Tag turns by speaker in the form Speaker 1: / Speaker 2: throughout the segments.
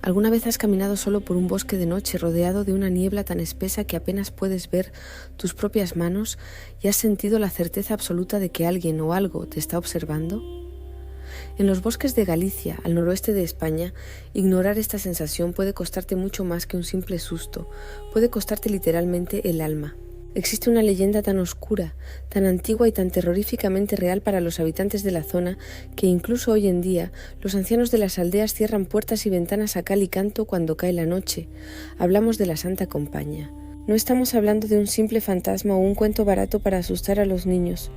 Speaker 1: ¿Alguna vez has caminado solo por un bosque de noche rodeado de una niebla tan espesa que apenas puedes ver tus propias manos y has sentido la certeza absoluta de que alguien o algo te está observando? En los bosques de Galicia, al noroeste de España, ignorar esta sensación puede costarte mucho más que un simple susto, puede costarte literalmente el alma. Existe una leyenda tan oscura, tan antigua y tan terroríficamente real para los habitantes de la zona que incluso hoy en día los ancianos de las aldeas cierran puertas y ventanas a cal y canto cuando cae la noche. Hablamos de la Santa Compaña. No estamos hablando de un simple fantasma o un cuento barato para asustar a los niños.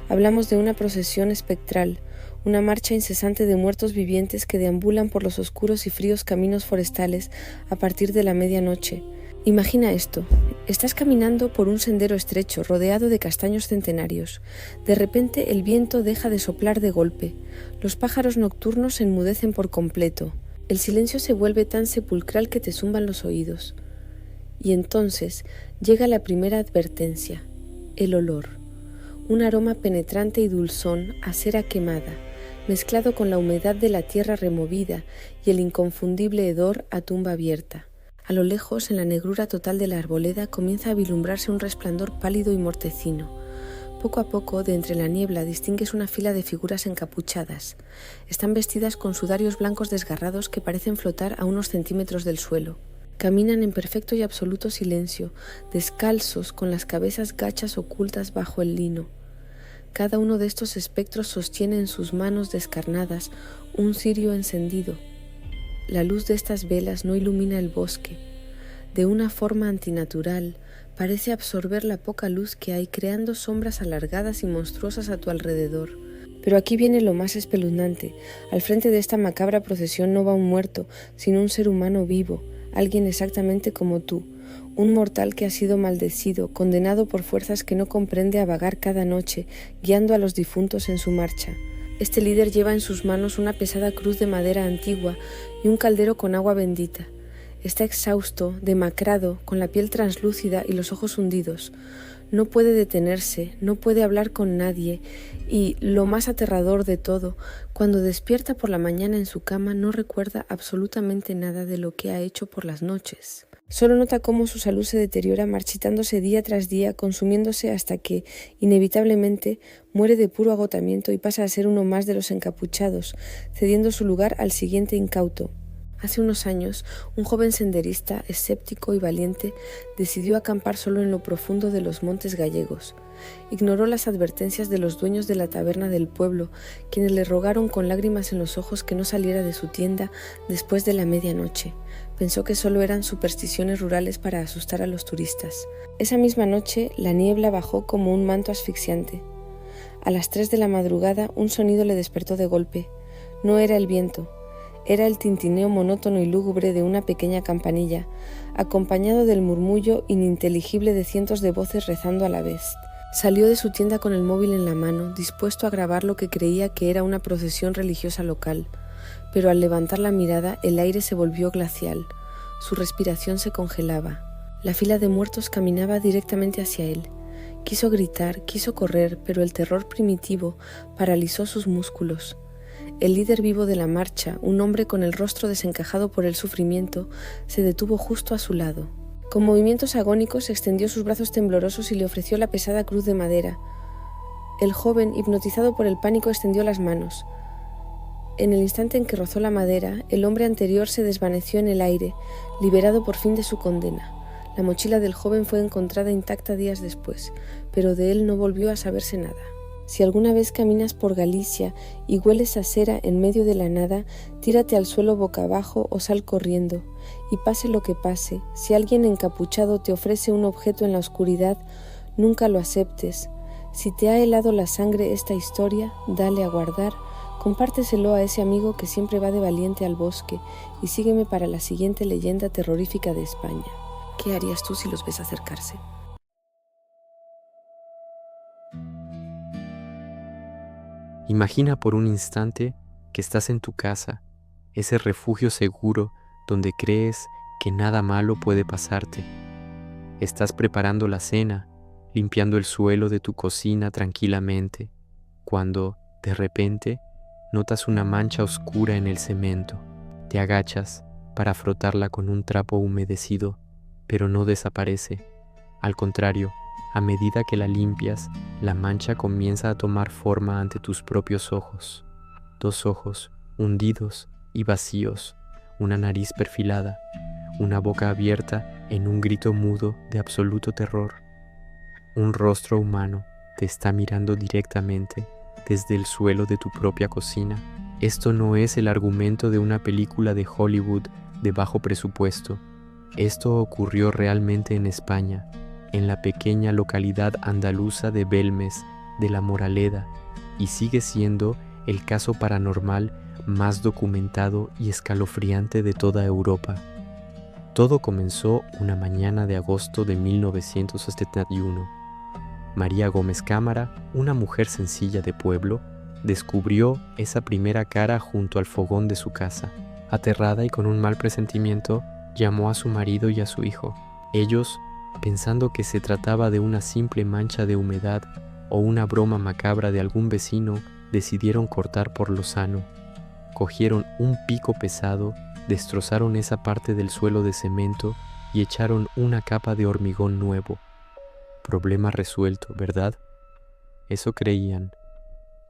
Speaker 1: Hablamos de una procesión espectral, una marcha incesante de muertos vivientes que deambulan por los oscuros y fríos caminos forestales a partir de la medianoche. Imagina esto, estás caminando por un sendero estrecho rodeado de castaños centenarios. De repente el viento deja de soplar de golpe, los pájaros nocturnos se enmudecen por completo, el silencio se vuelve tan sepulcral que te zumban los oídos. Y entonces llega la primera advertencia, el olor, un aroma penetrante y dulzón a cera quemada, mezclado con la humedad de la tierra removida y el inconfundible hedor a tumba abierta. A lo lejos, en la negrura total de la arboleda, comienza a vislumbrarse un resplandor pálido y mortecino. Poco a poco, de entre la niebla, distingues una fila de figuras encapuchadas. Están vestidas con sudarios blancos desgarrados que parecen flotar a unos centímetros del suelo. Caminan en perfecto y absoluto silencio, descalzos, con las cabezas gachas ocultas bajo el lino. Cada uno de estos espectros sostiene en sus manos descarnadas un cirio encendido. La luz de estas velas no ilumina el bosque. De una forma antinatural, parece absorber la poca luz que hay, creando sombras alargadas y monstruosas a tu alrededor. Pero aquí viene lo más espeluznante. Al frente de esta macabra procesión no va un muerto, sino un ser humano vivo, alguien exactamente como tú, un mortal que ha sido maldecido, condenado por fuerzas que no comprende a vagar cada noche, guiando a los difuntos en su marcha. Este líder lleva en sus manos una pesada cruz de madera antigua y un caldero con agua bendita. Está exhausto, demacrado, con la piel translúcida y los ojos hundidos. No puede detenerse, no puede hablar con nadie y, lo más aterrador de todo, cuando despierta por la mañana en su cama no recuerda absolutamente nada de lo que ha hecho por las noches. Solo nota cómo su salud se deteriora marchitándose día tras día, consumiéndose hasta que, inevitablemente, muere de puro agotamiento y pasa a ser uno más de los encapuchados, cediendo su lugar al siguiente incauto. Hace unos años, un joven senderista, escéptico y valiente, decidió acampar solo en lo profundo de los montes gallegos. Ignoró las advertencias de los dueños de la taberna del pueblo, quienes le rogaron con lágrimas en los ojos que no saliera de su tienda después de la medianoche. Pensó que solo eran supersticiones rurales para asustar a los turistas. Esa misma noche, la niebla bajó como un manto asfixiante. A las 3 de la madrugada, un sonido le despertó de golpe. No era el viento. Era el tintineo monótono y lúgubre de una pequeña campanilla, acompañado del murmullo ininteligible de cientos de voces rezando a la vez. Salió de su tienda con el móvil en la mano, dispuesto a grabar lo que creía que era una procesión religiosa local, pero al levantar la mirada el aire se volvió glacial, su respiración se congelaba. La fila de muertos caminaba directamente hacia él. Quiso gritar, quiso correr, pero el terror primitivo paralizó sus músculos. El líder vivo de la marcha, un hombre con el rostro desencajado por el sufrimiento, se detuvo justo a su lado. Con movimientos agónicos extendió sus brazos temblorosos y le ofreció la pesada cruz de madera. El joven, hipnotizado por el pánico, extendió las manos. En el instante en que rozó la madera, el hombre anterior se desvaneció en el aire, liberado por fin de su condena. La mochila del joven fue encontrada intacta días después, pero de él no volvió a saberse nada. Si alguna vez caminas por Galicia y hueles a cera en medio de la nada, tírate al suelo boca abajo o sal corriendo. Y pase lo que pase, si alguien encapuchado te ofrece un objeto en la oscuridad, nunca lo aceptes. Si te ha helado la sangre esta historia, dale a guardar, compárteselo a ese amigo que siempre va de valiente al bosque y sígueme para la siguiente leyenda terrorífica de España. ¿Qué harías tú si los ves acercarse?
Speaker 2: Imagina por un instante que estás en tu casa, ese refugio seguro donde crees que nada malo puede pasarte. Estás preparando la cena, limpiando el suelo de tu cocina tranquilamente, cuando, de repente, notas una mancha oscura en el cemento. Te agachas, para frotarla con un trapo humedecido, pero no desaparece. Al contrario, a medida que la limpias, la mancha comienza a tomar forma ante tus propios ojos. 2 ojos hundidos y vacíos, una nariz perfilada, una boca abierta en un grito mudo de absoluto terror. Un rostro humano te está mirando directamente desde el suelo de tu propia cocina. Esto no es el argumento de una película de Hollywood de bajo presupuesto. Esto ocurrió realmente en España, en la pequeña localidad andaluza de Belmes de la Moraleda, y sigue siendo el caso paranormal más documentado y escalofriante de toda Europa. Todo comenzó una mañana de agosto de 1971. María Gómez Cámara, una mujer sencilla de pueblo, descubrió esa primera cara junto al fogón de su casa. Aterrada y con un mal presentimiento, llamó a su marido y a su hijo. Ellos, pensando que se trataba de una simple mancha de humedad o una broma macabra de algún vecino, decidieron cortar por lo sano. Cogieron un pico pesado, destrozaron esa parte del suelo de cemento y echaron una capa de hormigón nuevo. Problema resuelto, ¿verdad? Eso creían,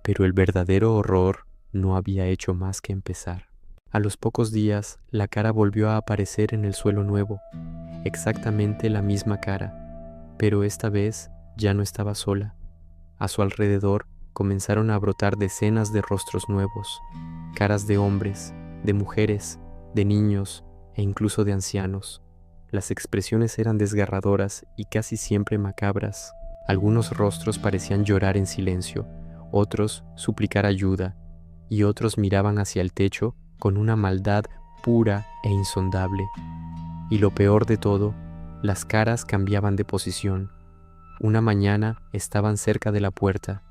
Speaker 2: pero el verdadero horror no había hecho más que empezar. A los pocos días, la cara volvió a aparecer en el suelo nuevo, exactamente la misma cara, pero esta vez ya no estaba sola. A su alrededor comenzaron a brotar decenas de rostros nuevos, caras de hombres, de mujeres, de niños e incluso de ancianos. Las expresiones eran desgarradoras y casi siempre macabras. Algunos rostros parecían llorar en silencio, otros suplicar ayuda, y otros miraban hacia el techo con una maldad pura e insondable. Y lo peor de todo, las caras cambiaban de posición. Una mañana estaban cerca de la puerta,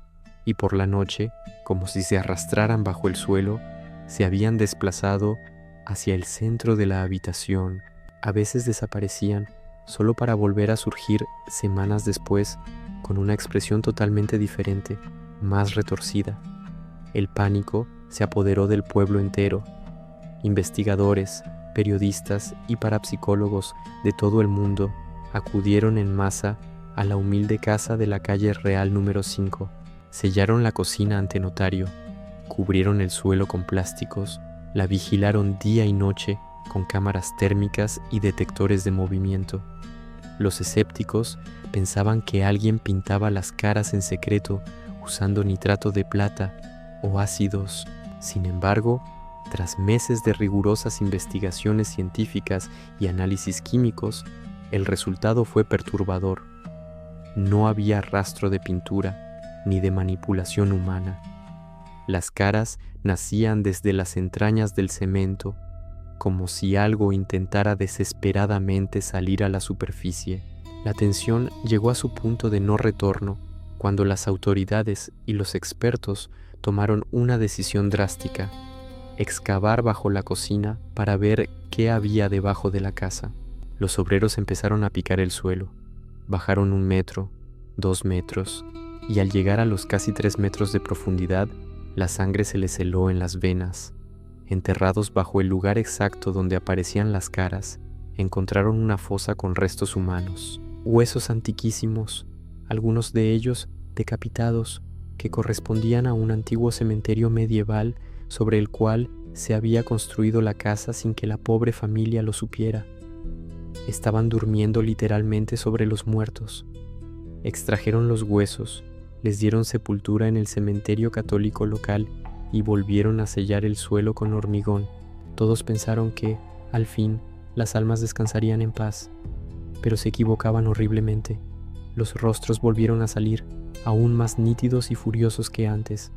Speaker 2: y por la noche, como si se arrastraran bajo el suelo, se habían desplazado hacia el centro de la habitación. A veces desaparecían, solo para volver a surgir semanas después con una expresión totalmente diferente, más retorcida. El pánico se apoderó del pueblo entero. Investigadores, periodistas y parapsicólogos de todo el mundo acudieron en masa a la humilde casa de la calle Real número 5. Sellaron la cocina ante notario, cubrieron el suelo con plásticos, la vigilaron día y noche con cámaras térmicas y detectores de movimiento. Los escépticos pensaban que alguien pintaba las caras en secreto usando nitrato de plata o ácidos. Sin embargo, tras meses de rigurosas investigaciones científicas y análisis químicos, el resultado fue perturbador. No había rastro de pintura ni de manipulación humana. Las caras nacían desde las entrañas del cemento, como si algo intentara desesperadamente salir a la superficie. La tensión llegó a su punto de no retorno cuando las autoridades y los expertos tomaron una decisión drástica: excavar bajo la cocina para ver qué había debajo de la casa. Los obreros empezaron a picar el suelo. Bajaron 1 metro, 2 metros, y al llegar a los casi 3 metros de profundidad, la sangre se les heló en las venas. Enterrados bajo el lugar exacto donde aparecían las caras, encontraron una fosa con restos humanos, huesos antiquísimos, algunos de ellos decapitados, que correspondían a un antiguo cementerio medieval sobre el cual se había construido la casa sin que la pobre familia lo supiera. Estaban durmiendo literalmente sobre los muertos. Extrajeron los huesos, les dieron sepultura en el cementerio católico local y volvieron a sellar el suelo con hormigón. Todos pensaron que, al fin, las almas descansarían en paz, pero se equivocaban horriblemente. Los rostros volvieron a salir, aún más nítidos y furiosos que antes.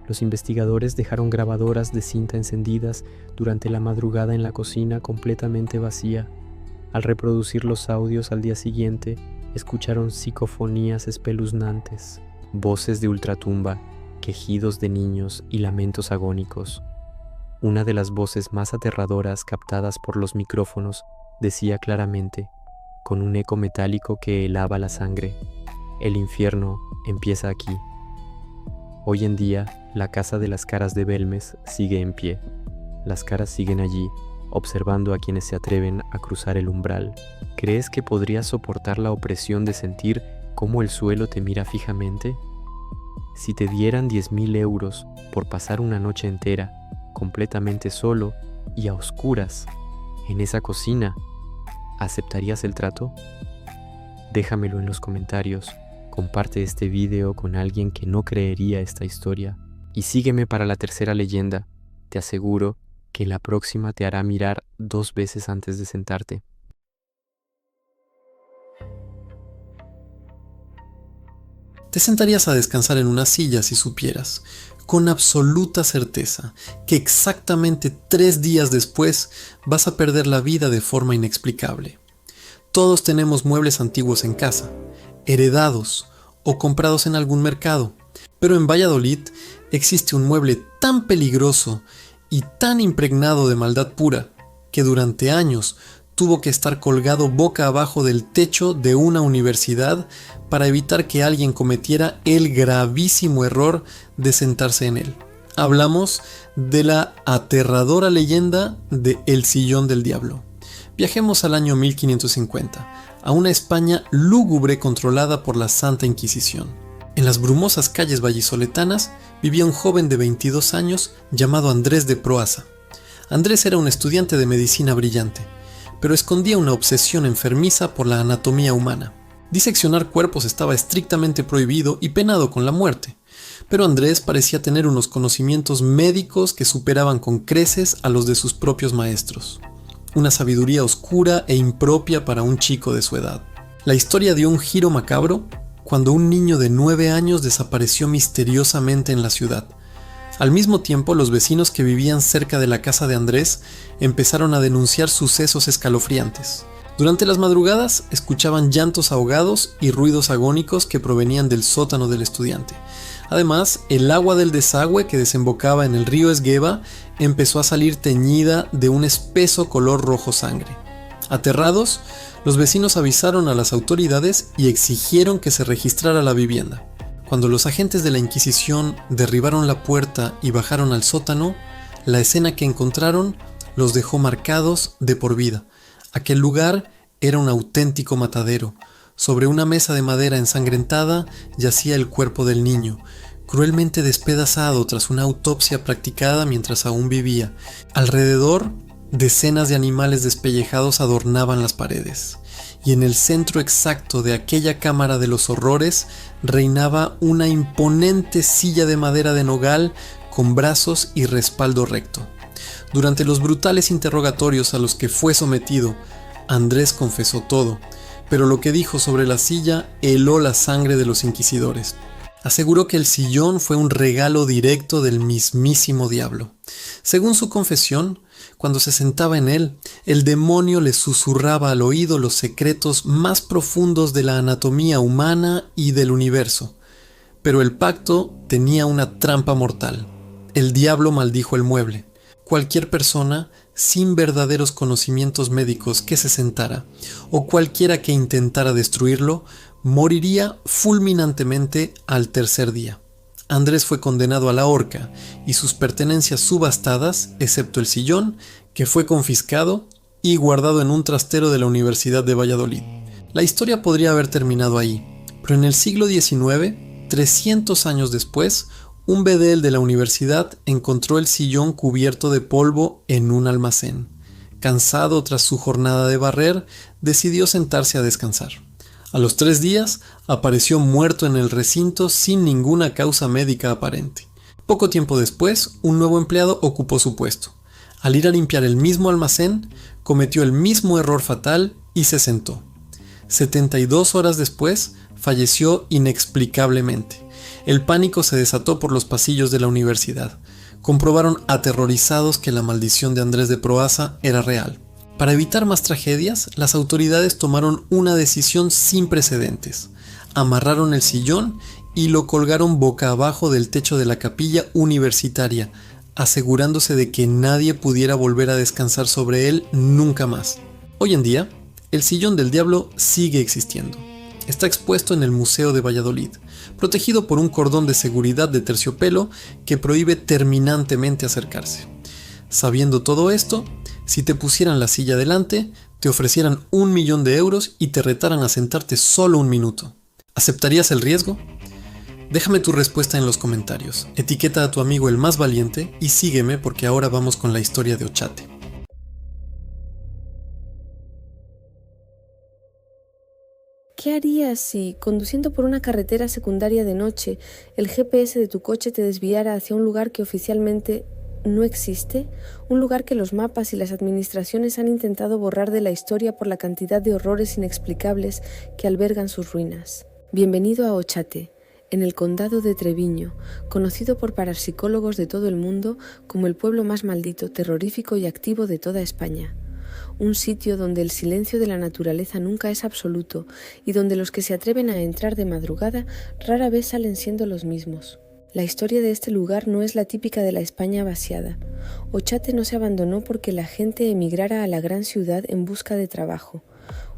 Speaker 2: Los investigadores dejaron grabadoras de cinta encendidas durante la madrugada en la cocina completamente vacía. Al reproducir los audios al día siguiente, escucharon psicofonías espeluznantes, voces de ultratumba, quejidos de niños y lamentos agónicos. Una de las voces más aterradoras captadas por los micrófonos decía claramente, con un eco metálico que helaba la sangre: el infierno empieza aquí. Hoy en día, la casa de las caras de Belmes sigue en pie. Las caras siguen allí, observando a quienes se atreven a cruzar el umbral. ¿Crees que podrías soportar la opresión de sentir cómo el suelo te mira fijamente? Si te dieran 10.000 euros por pasar una noche entera, completamente solo y a oscuras, en esa cocina, ¿aceptarías el trato? Déjamelo en los comentarios, comparte este video con alguien que no creería esta historia y sígueme para la tercera leyenda. Te aseguro que la próxima te hará mirar 2 veces antes de sentarte.
Speaker 3: Te sentarías a descansar en una silla si supieras, con absoluta certeza, que exactamente 3 días después vas a perder la vida de forma inexplicable. Todos tenemos muebles antiguos en casa, heredados o comprados en algún mercado, pero en Valladolid existe un mueble tan peligroso y tan impregnado de maldad pura que durante años tuvo que estar colgado boca abajo del techo de una universidad para evitar que alguien cometiera el gravísimo error de sentarse en él. Hablamos de la aterradora leyenda de El Sillón del Diablo. Viajemos al año 1550, a una España lúgubre controlada por la Santa Inquisición. En las brumosas calles vallisoletanas vivía un joven de 22 años llamado Andrés de Proaza. Andrés era un estudiante de medicina brillante, pero escondía una obsesión enfermiza por la anatomía humana. Diseccionar cuerpos estaba estrictamente prohibido y penado con la muerte, pero Andrés parecía tener unos conocimientos médicos que superaban con creces a los de sus propios maestros. Una sabiduría oscura e impropia para un chico de su edad. La historia dio un giro macabro cuando un niño de 9 años desapareció misteriosamente en la ciudad. Al mismo tiempo, los vecinos que vivían cerca de la casa de Andrés empezaron a denunciar sucesos escalofriantes. Durante las madrugadas escuchaban llantos ahogados y ruidos agónicos que provenían del sótano del estudiante. Además, el agua del desagüe que desembocaba en el río Esgueva empezó a salir teñida de un espeso color rojo sangre. Aterrados, los vecinos avisaron a las autoridades y exigieron que se registrara la vivienda. Cuando los agentes de la Inquisición derribaron la puerta y bajaron al sótano, la escena que encontraron los dejó marcados de por vida. Aquel lugar era un auténtico matadero. Sobre una mesa de madera ensangrentada yacía el cuerpo del niño, cruelmente despedazado tras una autopsia practicada mientras aún vivía. Alrededor, decenas de animales despellejados adornaban las paredes. Y en el centro exacto de aquella cámara de los horrores reinaba una imponente silla de madera de nogal con brazos y respaldo recto. Durante los brutales interrogatorios a los que fue sometido, Andrés confesó todo, pero lo que dijo sobre la silla heló la sangre de los inquisidores. Aseguró que el sillón fue un regalo directo del mismísimo diablo. Según su confesión, cuando se sentaba en él, el demonio le susurraba al oído los secretos más profundos de la anatomía humana y del universo. Pero el pacto tenía una trampa mortal. El diablo maldijo el mueble. Cualquier persona sin verdaderos conocimientos médicos que se sentara, o cualquiera que intentara destruirlo, moriría fulminantemente al tercer día. Andrés fue condenado a la horca y sus pertenencias subastadas, excepto el sillón, que fue confiscado y guardado en un trastero de la Universidad de Valladolid. La historia podría haber terminado ahí, pero en el siglo XIX, 300 años después, un bedel de la universidad encontró el sillón cubierto de polvo en un almacén. Cansado tras su jornada de barrer, decidió sentarse a descansar. A los 3 días, apareció muerto en el recinto sin ninguna causa médica aparente. Poco tiempo después, un nuevo empleado ocupó su puesto. Al ir a limpiar el mismo almacén, cometió el mismo error fatal y se sentó. 72 horas después, falleció inexplicablemente. El pánico se desató por los pasillos de la universidad. Comprobaron aterrorizados que la maldición de Andrés de Proaza era real. Para evitar más tragedias, las autoridades tomaron una decisión sin precedentes. Amarraron el sillón y lo colgaron boca abajo del techo de la capilla universitaria, asegurándose de que nadie pudiera volver a descansar sobre él nunca más. Hoy en día, el Sillón del Diablo sigue existiendo. Está expuesto en el Museo de Valladolid, protegido por un cordón de seguridad de terciopelo que prohíbe terminantemente acercarse. Sabiendo todo esto, Si te pusieran la silla delante, te ofrecieran 1.000.000 de euros y te retaran a sentarte solo 1 minuto. ¿Aceptarías el riesgo? Déjame tu respuesta en los comentarios, etiqueta a tu amigo el más valiente y sígueme porque ahora vamos con la historia de Ochate.
Speaker 1: ¿Qué harías si, conduciendo por una carretera secundaria de noche, el GPS de tu coche te desviara hacia un lugar que oficialmente no existe? Un lugar que los mapas y las administraciones han intentado borrar de la historia por la cantidad de horrores inexplicables que albergan sus ruinas. Bienvenido a Ochate, en el condado de Treviño, conocido por parapsicólogos de todo el mundo como el pueblo más maldito, terrorífico y activo de toda España. Un sitio donde el silencio de la naturaleza nunca es absoluto y donde los que se atreven a entrar de madrugada rara vez salen siendo los mismos. La historia de este lugar no es la típica de la España vaciada. Ochate no se abandonó porque la gente emigrara a la gran ciudad en busca de trabajo.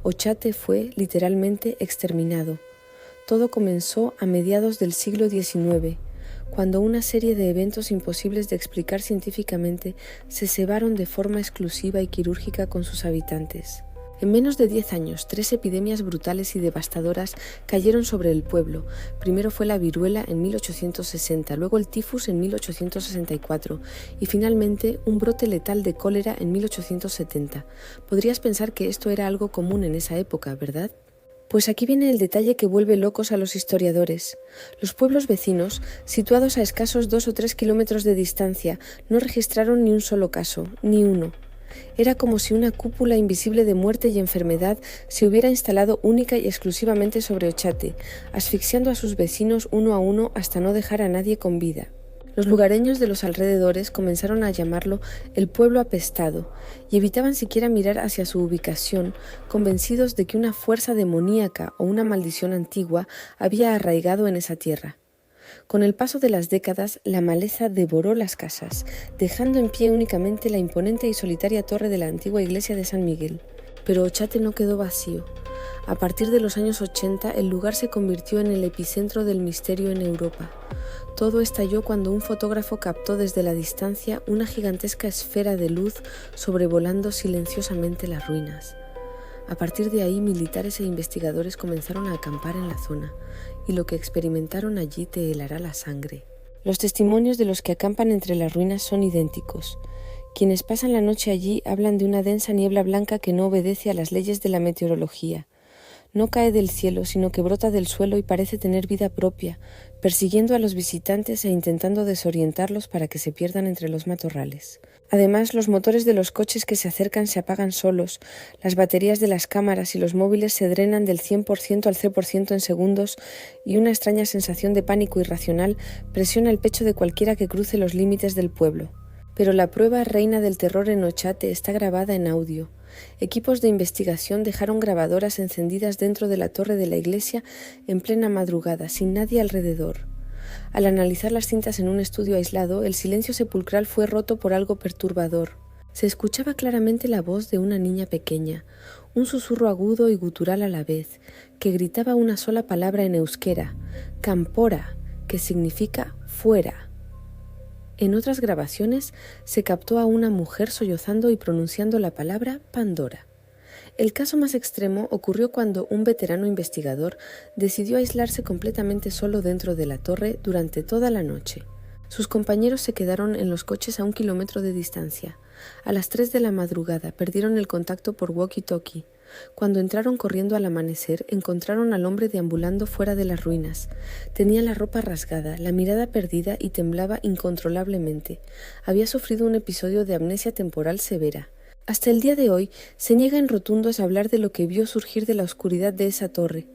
Speaker 1: Ochate fue, literalmente, exterminado. Todo comenzó a mediados del siglo XIX, cuando una serie de eventos imposibles de explicar científicamente se cebaron de forma exclusiva y quirúrgica con sus habitantes. En menos de 10 años, 3 epidemias brutales y devastadoras cayeron sobre el pueblo. Primero fue la viruela en 1860, luego el tifus en 1864 y finalmente un brote letal de cólera en 1870. Podrías pensar que esto era algo común en esa época, ¿verdad? Pues aquí viene el detalle que vuelve locos a los historiadores. Los pueblos vecinos, situados a escasos 2 o 3 kilómetros de distancia, no registraron ni un solo caso, ni uno. Era como si una cúpula invisible de muerte y enfermedad se hubiera instalado única y exclusivamente sobre Ochate, asfixiando a sus vecinos uno a uno hasta no dejar a nadie con vida. Los lugareños de los alrededores comenzaron a llamarlo el pueblo apestado y evitaban siquiera mirar hacia su ubicación, convencidos de que una fuerza demoníaca o una maldición antigua había arraigado en esa tierra. Con el paso de las décadas, la maleza devoró las casas, dejando en pie únicamente la imponente y solitaria torre de la antigua iglesia de San Miguel. Pero Ochate no quedó vacío. A partir de los años 80, el lugar se convirtió en el epicentro del misterio en Europa. Todo estalló cuando un fotógrafo captó desde la distancia una gigantesca esfera de luz sobrevolando silenciosamente las ruinas. A partir de ahí, militares e investigadores comenzaron a acampar en la zona, y lo que experimentaron allí te helará la sangre. Los testimonios de los que acampan entre las ruinas son idénticos. Quienes pasan la noche allí hablan de una densa niebla blanca que no obedece a las leyes de la meteorología. No cae del cielo, sino que brota del suelo y parece tener vida propia, persiguiendo a los visitantes e intentando desorientarlos para que se pierdan entre los matorrales. Además, los motores de los coches que se acercan se apagan solos, las baterías de las cámaras y los móviles se drenan del 100% al 0% en segundos y una extraña sensación de pánico irracional presiona el pecho de cualquiera que cruce los límites del pueblo. Pero la prueba reina del terror en Ochate está grabada en audio. Equipos de investigación dejaron grabadoras encendidas dentro de la torre de la iglesia en plena madrugada, sin nadie alrededor. Al analizar las cintas en un estudio aislado, el silencio sepulcral fue roto por algo perturbador. Se escuchaba claramente la voz de una niña pequeña, un susurro agudo y gutural a la vez, que gritaba una sola palabra en euskera, campora, que significa fuera. En otras grabaciones se captó a una mujer sollozando y pronunciando la palabra Pandora. El caso más extremo ocurrió cuando un veterano investigador decidió aislarse completamente solo dentro de la torre durante toda la noche. Sus compañeros se quedaron en los coches a 1 kilómetro de distancia. A las 3 de la madrugada perdieron el contacto por walkie-talkie. Cuando entraron corriendo al amanecer, encontraron al hombre deambulando fuera de las ruinas. Tenía la ropa rasgada, la mirada perdida y temblaba incontrolablemente. Había sufrido un episodio de amnesia temporal severa. Hasta el día de hoy se niega en rotundos a hablar de lo que vio surgir de la oscuridad de esa torre.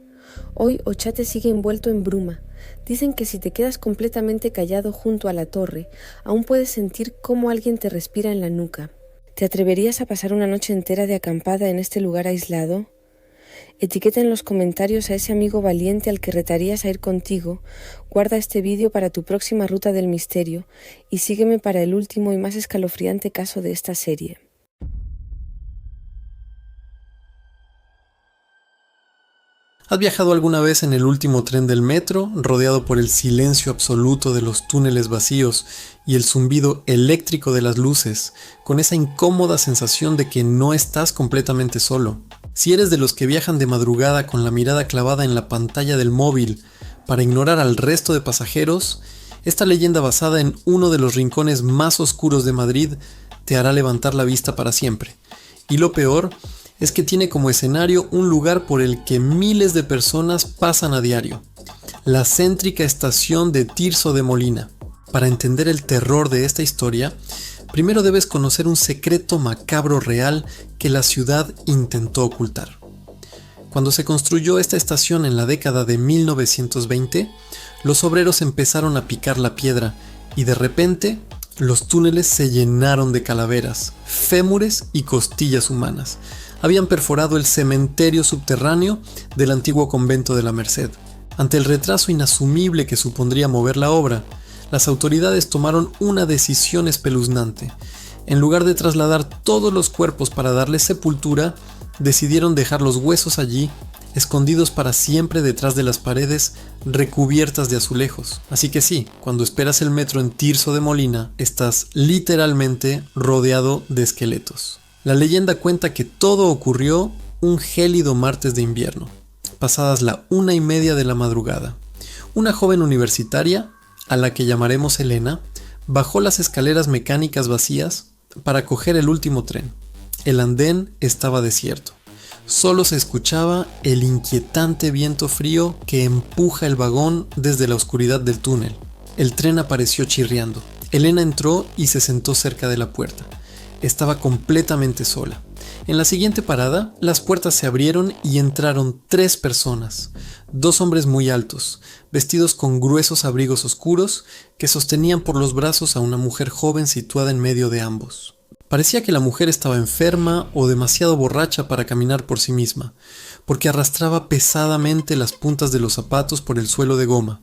Speaker 1: Hoy Ochate sigue envuelto en bruma. Dicen que si te quedas completamente callado junto a la torre, aún puedes sentir cómo alguien te respira en la nuca. ¿Te atreverías a pasar una noche entera de acampada en este lugar aislado? Etiqueta en los comentarios a ese amigo valiente al que retarías a ir contigo, guarda este vídeo para tu próxima ruta del misterio y sígueme para el último y más escalofriante caso de esta serie.
Speaker 3: ¿Has viajado alguna vez en el último tren del metro, rodeado por el silencio absoluto de los túneles vacíos y el zumbido eléctrico de las luces, con esa incómoda sensación de que no estás completamente solo? Si eres de los que viajan de madrugada con la mirada clavada en la pantalla del móvil para ignorar al resto de pasajeros, esta leyenda basada en uno de los rincones más oscuros de Madrid te hará levantar la vista para siempre. Y lo peor es que tiene como escenario un lugar por el que miles de personas pasan a diario: la céntrica estación de Tirso de Molina. Para entender el terror de esta historia, primero debes conocer un secreto macabro real que la ciudad intentó ocultar. Cuando se construyó esta estación en la década de 1920, los obreros empezaron a picar la piedra y de repente los túneles se llenaron de calaveras, fémures y costillas humanas. Habían perforado el cementerio subterráneo del antiguo convento de la Merced. Ante el retraso inasumible que supondría mover la obra, las autoridades tomaron una decisión espeluznante. En lugar de trasladar todos los cuerpos para darles sepultura, decidieron dejar los huesos allí, escondidos para siempre detrás de las paredes recubiertas de azulejos. Así que sí, cuando esperas el metro en Tirso de Molina, estás literalmente rodeado de esqueletos. La leyenda cuenta que todo ocurrió un gélido martes de invierno, pasadas la 1:30 de la madrugada. Una joven universitaria, a la que llamaremos Elena, bajó las escaleras mecánicas vacías para coger el último tren. El andén estaba desierto. Solo se escuchaba el inquietante viento frío que empuja el vagón desde la oscuridad del túnel. El tren apareció chirriando. Elena entró y se sentó cerca de la puerta. Estaba completamente sola. En la siguiente parada, las puertas se abrieron y entraron 3 personas. 2 hombres muy altos, vestidos con gruesos abrigos oscuros que sostenían por los brazos a una mujer joven situada en medio de ambos. Parecía que la mujer estaba enferma o demasiado borracha para caminar por sí misma, porque arrastraba pesadamente las puntas de los zapatos por el suelo de goma.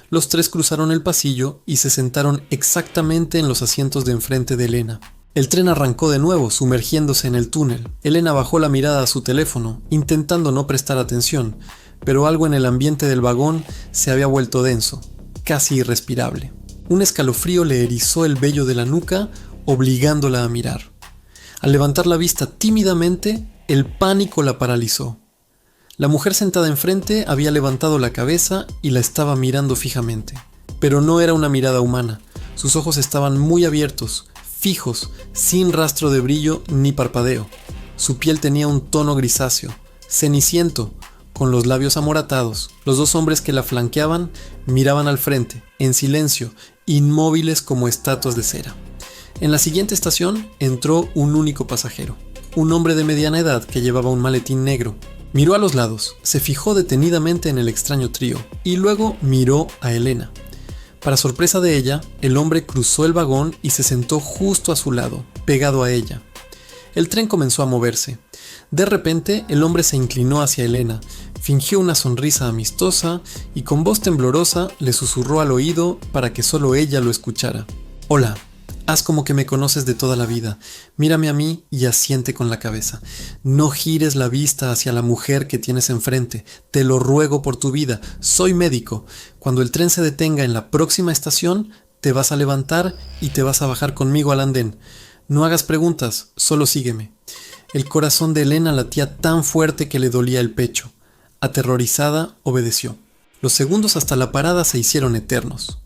Speaker 3: Los 3 cruzaron el pasillo y se sentaron exactamente en los asientos de enfrente de Elena. El tren arrancó de nuevo, sumergiéndose en el túnel. Elena bajó la mirada a su teléfono, intentando no prestar atención, pero algo en el ambiente del vagón se había vuelto denso, casi irrespirable. Un escalofrío le erizó el vello de la nuca, obligándola a mirar. Al levantar la vista tímidamente, el pánico la paralizó. La mujer sentada enfrente había levantado la cabeza y la estaba mirando fijamente. Pero no era una mirada humana. Sus ojos estaban muy abiertos, fijos, sin rastro de brillo ni parpadeo. Su piel tenía un tono grisáceo, ceniciento, con los labios amoratados. Los 2 hombres que la flanqueaban miraban al frente, en silencio, inmóviles como estatuas de cera. En la siguiente estación entró un único pasajero, un hombre de mediana edad que llevaba un maletín negro. Miró a los lados, se fijó detenidamente en el extraño trío y luego miró a Elena. Para sorpresa de ella, el hombre cruzó el vagón y se sentó justo a su lado, pegado a ella. El tren comenzó a moverse. De repente, el hombre se inclinó hacia Elena, fingió una sonrisa amistosa y con voz temblorosa le susurró al oído para que solo ella lo escuchara. «Hola, haz como que me conoces de toda la vida. Mírame a mí y asiente con la cabeza. No gires la vista hacia la mujer que tienes enfrente. Te lo ruego por tu vida. Soy médico. Cuando el tren se detenga en la próxima estación, te vas a levantar y te vas a bajar conmigo al andén. No hagas preguntas, solo sígueme». El corazón de Elena latía tan fuerte que le dolía el pecho. Aterrorizada, obedeció. Los segundos hasta la parada se hicieron eternos.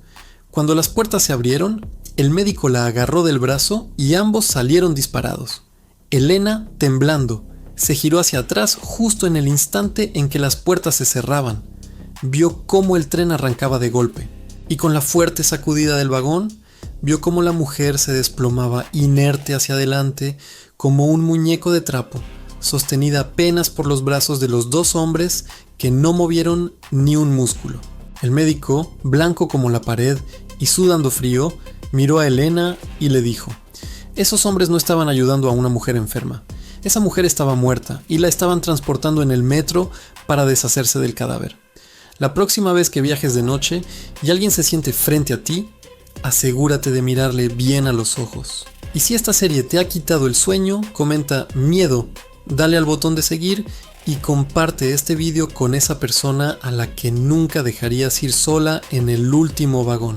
Speaker 3: Cuando las puertas se abrieron, el médico la agarró del brazo y ambos salieron disparados. Elena, temblando, se giró hacia atrás justo en el instante en que las puertas se cerraban. Vio cómo el tren arrancaba de golpe, y con la fuerte sacudida del vagón, vio cómo la mujer se desplomaba inerte hacia adelante como un muñeco de trapo, sostenida apenas por los brazos de los 2 hombres que no movieron ni un músculo. El médico, blanco como la pared y sudando frío, miró a Elena y le dijo: «Esos hombres no estaban ayudando a una mujer enferma. Esa mujer estaba muerta y la estaban transportando en el metro para deshacerse del cadáver. La próxima vez que viajes de noche y alguien se siente frente a ti, asegúrate de mirarle bien a los ojos. Y si esta serie te ha quitado el sueño, comenta miedo, dale al botón de seguir y comparte este video con esa persona a la que nunca dejarías ir sola en el último vagón.